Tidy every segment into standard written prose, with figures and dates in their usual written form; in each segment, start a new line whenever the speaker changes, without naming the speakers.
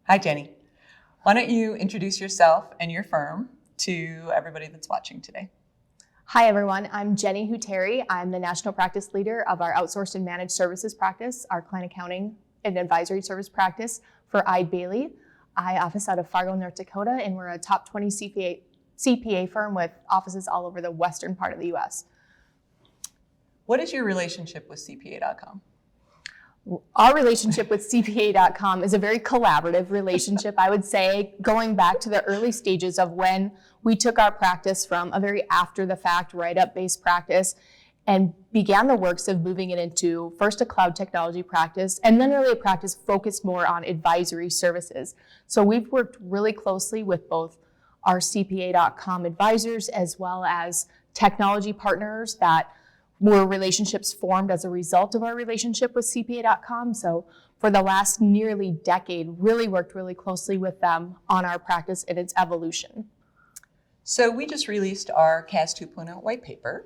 Hi, Jenni. Why don't you introduce yourself and your firm to everybody that's watching today?
Hi, everyone. I'm Jenni Huotari. I'm the National Practice Leader of our Outsourced and Managed Services practice, our Client Accounting and Advisory Service practice for Eide Bailly. I office out of Fargo, North Dakota, and we're a top 20 CPA firm with offices all over the western part of the U.S.
What is your relationship with CPA.com?
Our relationship with CPA.com is a very collaborative relationship, I would say, going back to the early stages of when we took our practice from a very after-the-fact, write-up based practice and began the works of moving it into first a cloud technology practice and then really a practice focused more on advisory services. So we've worked really closely with both our CPA.com advisors as well as technology partners that were relationships formed as a result of our relationship with CPA.com. So for the last nearly decade, really worked really closely with them on our practice and its evolution.
So we just released our CAS 2.0 white paper.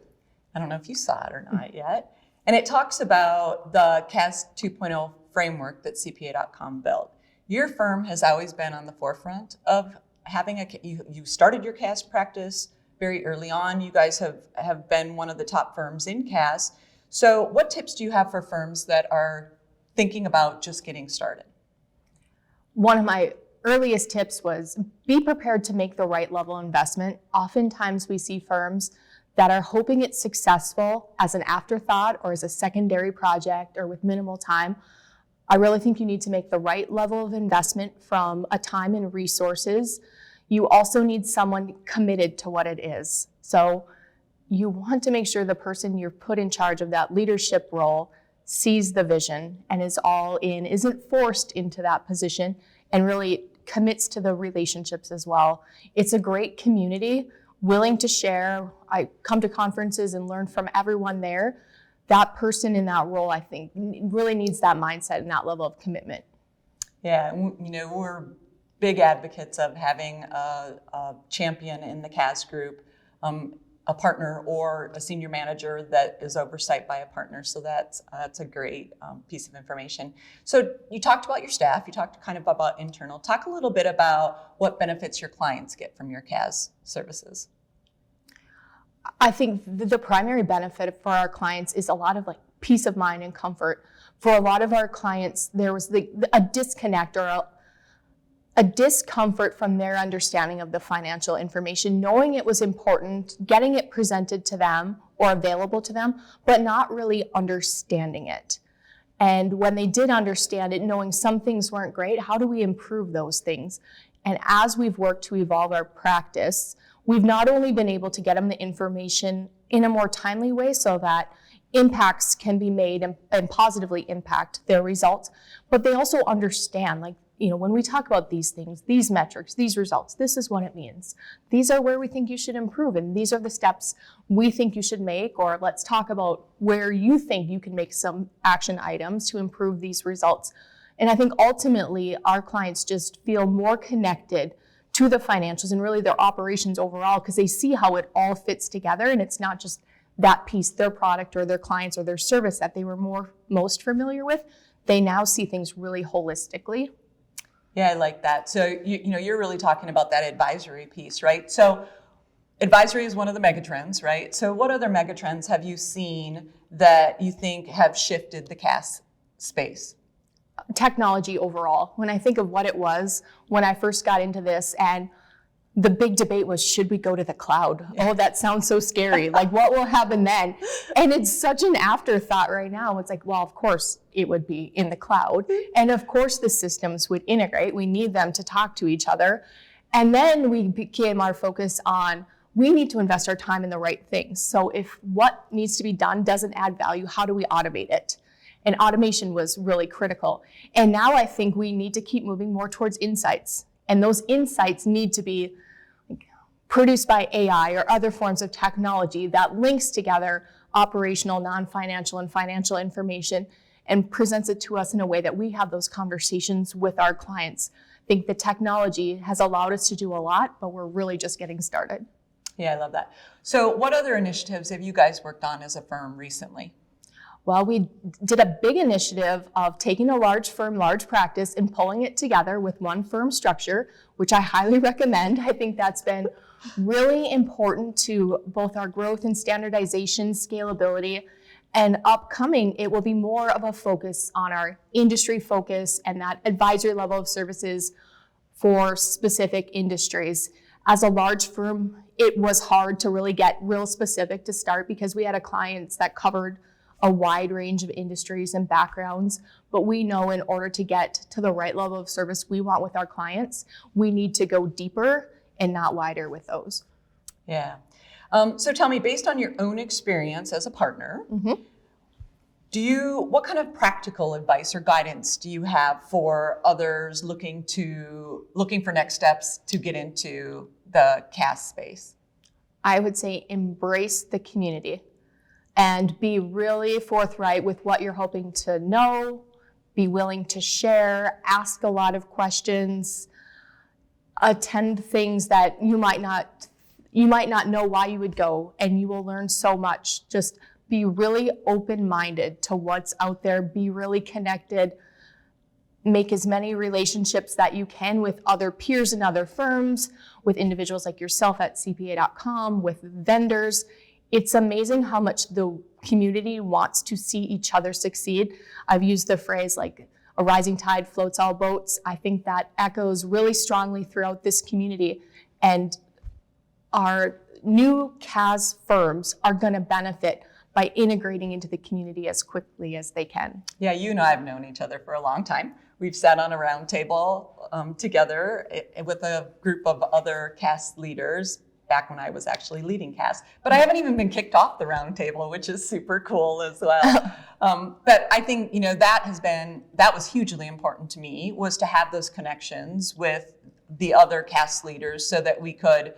I don't know if you saw it or not yet. And it talks about the CAS 2.0 framework that CPA.com built. Your firm has always been on the forefront of having you started your CAS practice very early on. You guys have been one of the top firms in CAS. So what tips do you have for firms that are thinking about just getting started?
One of my earliest tips was be prepared to make the right level of investment. Oftentimes we see firms that are hoping it's successful as an afterthought or as a secondary project or with minimal time. I really think you need to make the right level of investment from a time and resources. You also need someone committed to what it is. So you want to make sure the person you're put in charge of that leadership role sees the vision and is all in, isn't forced into that position, and really commits to the relationships as well. It's a great community, willing to share. I come to conferences and learn from everyone there. That person in that role, I think, really needs that mindset and that level of commitment.
Yeah, we're big advocates of having a champion in the CAS group, a partner or a senior manager that is oversight by a partner. So that's a great piece of information. So you talked about your staff, you talked kind of about internal. Talk a little bit about what benefits your clients get from your CAS services.
I think the primary benefit for our clients is a lot of peace of mind and comfort. For a lot of our clients, there was a disconnect or a discomfort from their understanding of the financial information, knowing it was important, getting it presented to them or available to them, but not really understanding it. And when they did understand it, knowing some things weren't great, how do we improve those things? And as we've worked to evolve our practice, we've not only been able to get them the information in a more timely way so that impacts can be made and positively impact their results, but they also understand, when we talk about these things, these metrics, these results, this is what it means. These are where we think you should improve, and these are the steps we think you should make, or let's talk about where you think you can make some action items to improve these results. And I think ultimately our clients just feel more connected to the financials and really their operations overall because they see how it all fits together, and it's not just that piece, their product or their clients or their service that they were most familiar with. They now see things really holistically.
Yeah, I like that. So you're really talking about that advisory piece, right? So advisory is one of the megatrends, right? So what other megatrends have you seen that you think have shifted the CAS space?
Technology overall. When I think of what it was when I first got into this, and the big debate was, should we go to the cloud? Oh, that sounds so scary. What will happen then? And it's such an afterthought right now. It's well, of course it would be in the cloud. And of course the systems would integrate. We need them to talk to each other. And then we became our focus on, we need to invest our time in the right things. So if what needs to be done doesn't add value, how do we automate it? And automation was really critical. And now I think we need to keep moving more towards insights. And those insights need to be produced by AI or other forms of technology that links together operational, non-financial, and financial information and presents it to us in a way that we have those conversations with our clients. I think the technology has allowed us to do a lot, but we're really just getting started.
Yeah, I love that. So what other initiatives have you guys worked on as a firm recently?
Well, we did a big initiative of taking a large firm, large practice, and pulling it together with one firm structure, which I highly recommend. I think that's been really important to both our growth and standardization, scalability, and upcoming, it will be more of a focus on our industry focus and that advisory level of services for specific industries. As a large firm, it was hard to really get real specific to start because we had clients that covered a wide range of industries and backgrounds, but we know in order to get to the right level of service we want with our clients, we need to go deeper and not wider with those.
Yeah. So tell me, based on your own experience as a partner, what kind of practical advice or guidance do you have for others looking for next steps to get into the CAS space?
I would say embrace the community and be really forthright with what you're hoping to know, be willing to share, ask a lot of questions, attend things that you might not know why you would go, and you will learn so much. Just be really open-minded to what's out there, be really connected, make as many relationships that you can with other peers in other firms, with individuals like yourself at CPA.com, with vendors. It's amazing how much the community wants to see each other succeed. I've used the phrase like a rising tide floats all boats. I think that echoes really strongly throughout this community, and our new CAS firms are going to benefit by integrating into the community as quickly as they can.
Yeah, you and I have known each other for a long time. We've sat on a round table together with a group of other CAS leaders back when I was actually leading CAS. But I haven't even been kicked off the round table, which is super cool as well. But I think, that was hugely important to me, was to have those connections with the other CAS leaders so that we could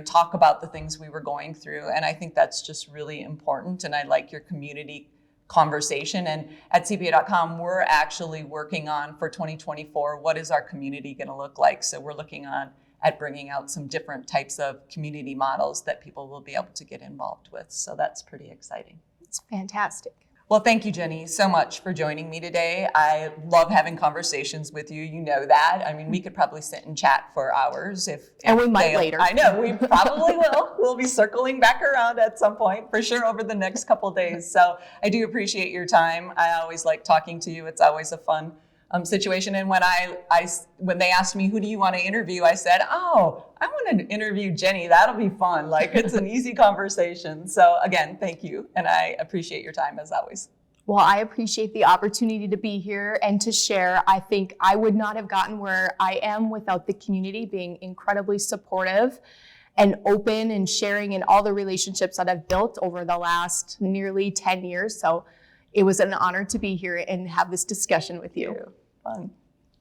talk about the things we were going through. And I think that's just really important. And I like your community conversation. And at CPA.com, we're actually working on for 2024, what is our community going to look like? So we're looking at bringing out some different types of community models that people will be able to get involved with. So that's pretty exciting.
It's fantastic.
Well, thank you, Jenni, so much for joining me today. I love having conversations with you. You know that. I mean, we could probably sit and chat for hours
and we might later.
I know, we probably will. We'll be circling back around at some point, for sure, over the next couple of days. So I do appreciate your time. I always like talking to you. It's always a fun situation. And when they asked me, who do you want to interview? I said, I want to interview Jenni. That'll be fun. Like, it's an easy conversation. So again, thank you. And I appreciate your time as always.
Well, I appreciate the opportunity to be here and to share. I think I would not have gotten where I am without the community being incredibly supportive and open and sharing in all the relationships that I've built over the last nearly 10 years. So it was an honor to be here and have this discussion with you.
Fun.